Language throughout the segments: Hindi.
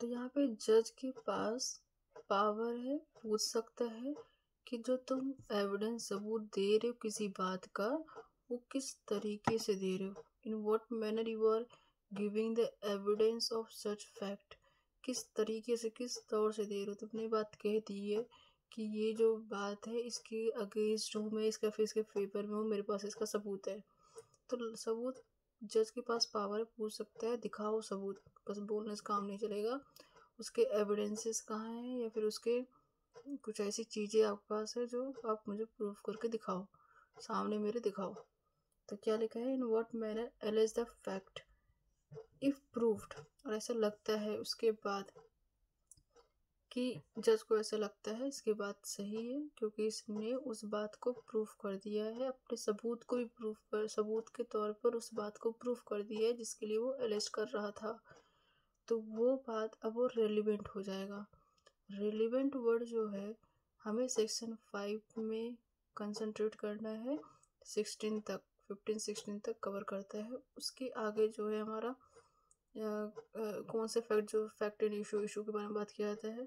तो यहाँ पे जज के पास पावर है, पूछ सकता है कि जो तुम एविडेंस सबूत दे रहे हो किसी बात का, वो किस तरीके से दे रहे हो, in what manner you are giving the evidence of such fact, किस तरीके से, किस तौर से दे रहे हो। तुमने बात कह दी है कि ये जो बात है इसके अगेंस्ट हूँ मैं, इसके फेवर में हूँ, मेरे पास इसका सबूत है। तो सबूत जज के पास पावर है, पूछ सकता है दिखाओ सबूत, बस बोलने से काम नहीं चलेगा। उसके एविडेंसेस कहाँ हैं, या फिर उसके कुछ ऐसी चीज़ें आपके पास है जो आप मुझे प्रूफ करके दिखाओ, सामने मेरे दिखाओ। तो क्या लिखा है, in what manner allege the fact if proved. और ऐसा लगता है उसके बाद कि जज को ऐसा लगता है इसकी बात सही है क्योंकि इसने उस बात को प्रूफ कर दिया है, अपने सबूत को भी प्रूफ कर, सबूत के तौर पर उस बात को प्रूफ कर दिया है जिसके लिए वो एलिज कर रहा था। तो वो बात अब वो रेलिवेंट हो जाएगा। रेलिवेंट वर्ड जो है हमें सेक्शन 5 में कंसंट्रेट करना है, 16 तक, 15-16 तक कवर करता है। उसके आगे जो है हमारा कौन से फैक्ट, जो फैक्ट एंड इशू के बारे में बात किया जाता है,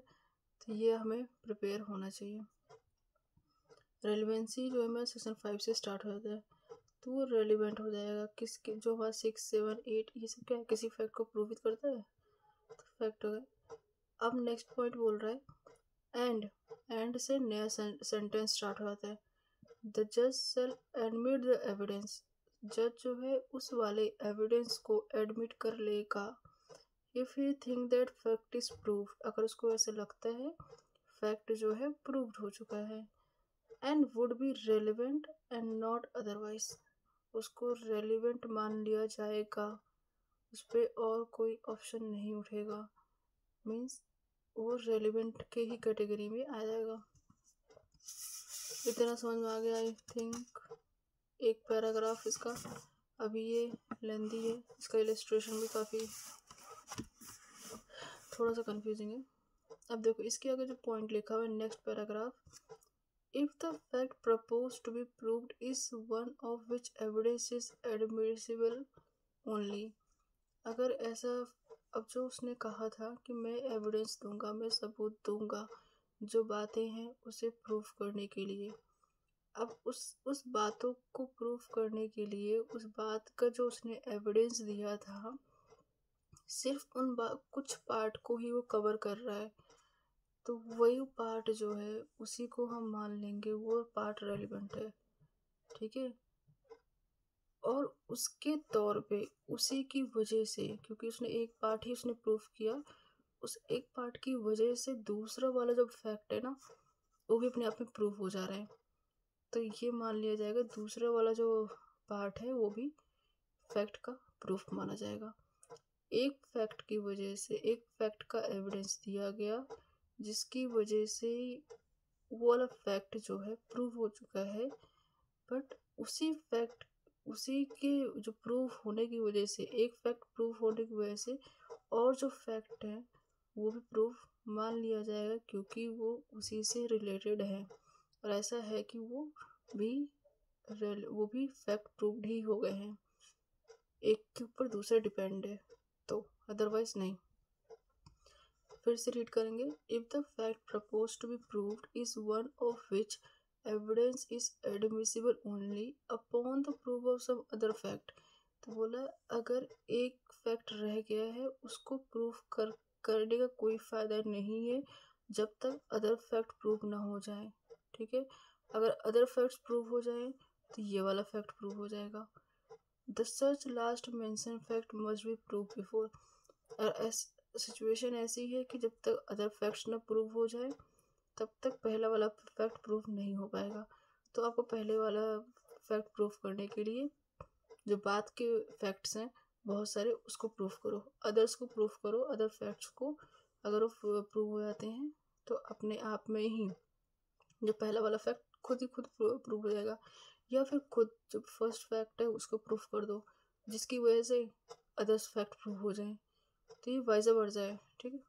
तो ये हमें प्रिपेयर होना चाहिए। रेलिवेंसी जो है हमारा सेक्शन 5 से स्टार्ट हो जाता है, तो वो रेलिवेंट हो जाएगा किसके, जो हमारा 6, 7, 8 ये सब क्या है, किसी फैक्ट को प्रूवित करता है, तो फैक्ट हो गया। अब नेक्स्ट पॉइंट बोल रहा है एंड से नया सेंटेंस स्टार्ट हो जाता है। द जज शेल एडमिट द एविडेंस, जज जो है उस वाले एविडेंस को एडमिट कर लेगा। If he think that fact is proved, अगर उसको ऐसे लगता है फैक्ट जो है प्रूव्ड हो चुका है, and would be relevant and not otherwise, उसको रेलिवेंट मान लिया जाएगा, उस पर और कोई ऑप्शन नहीं उठेगा, मीन्स वो रेलिवेंट के ही कैटेगरी में आ जाएगा। इतना समझ में आ गया आई थिंक। एक पैराग्राफ इसका, अभी ये लेंदी है, इसका इलस्ट्रेशन भी काफ़ी थोड़ा सा कंफ्यूजिंग है। अब देखो इसके आगे जो पॉइंट लिखा हुआ है next paragraph, if the fact propose to be proved is one of which evidence is admissible only, अगर ऐसा, अब जो उसने कहा था कि मैं एविडेंस दूंगा, मैं सबूत दूंगा जो बातें हैं उसे प्रूफ करने के लिए, अब उस बातों को प्रूफ करने के लिए उस बात का जो उसने एविडेंस दिया था सिर्फ कुछ पार्ट को ही वो कवर कर रहा है, तो वही पार्ट जो है उसी को हम मान लेंगे वो पार्ट रेलिवेंट है, ठीक है। और उसके तौर पे उसी की वजह से, क्योंकि उसने एक पार्ट ही उसने प्रूफ किया, उस एक पार्ट की वजह से दूसरा वाला जो फैक्ट है ना वो भी अपने आप में प्रूफ हो जा रहा है, तो ये मान लिया जाएगा दूसरा वाला जो पार्ट है वो भी फैक्ट का प्रूफ माना जाएगा। एक फैक्ट की वजह से, एक फैक्ट का एविडेंस दिया गया जिसकी वजह से वो वाला फैक्ट जो है प्रूफ हो चुका है, बट उसी के जो प्रूफ होने की वजह से, एक फैक्ट प्रूफ होने की वजह से और जो फैक्ट है वो भी प्रूफ मान लिया जाएगा क्योंकि वो उसी से रिलेटेड है, और ऐसा है कि वो भी फैक्ट प्रूव्ड ही हो गए हैं, एक के ऊपर दूसरा डिपेंड है, तो अदरवाइज नहीं। फिर से रीड करेंगे, if the fact propose to be proved is one of which evidence is admissible only upon the proof of some other fact, तो बोला अगर एक फैक्ट रह गया है उसको प्रूफ करने का कोई फायदा नहीं है जब तक अदर फैक्ट प्रूव ना हो जाए, ठीक है। अगर अदर फैक्ट्स प्रूव हो जाए तो ये वाला फैक्ट प्रूव हो जाएगा। The such last mention fact must be prove before, और सिचुएशन ऐसी है कि जब तक अदर फैक्ट्स ना प्रूव हो जाए तब तक पहला वाला फैक्ट प्रूफ नहीं हो पाएगा। तो आपको पहले वाला फैक्ट प्रूफ करने के लिए जो बात के फैक्ट्स हैं बहुत सारे उसको प्रूफ करो, अदर्स को प्रूफ करो, अदर फैक्ट्स को अगर वो प्रूव हो जाते हैं तो अपने आप में ही जो पहला वाला फैक्ट खुद ही खुद प्रूव हो जाएगा, या फिर खुद जो फर्स्ट फैक्ट है उसको प्रूफ कर दो जिसकी वजह से अदर्स फैक्ट प्रूव हो जाए, तो ये वाइज वर्सा है, ठीक है।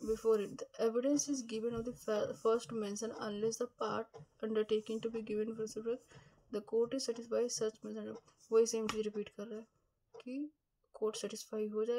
Before it, the evidence is given of the first mention unless the part undertaking to be given for the court is satisfied such mention, वही सेम चीज रिपीट कर रहा है कि कोर्ट सेटिस्फाई हो जाए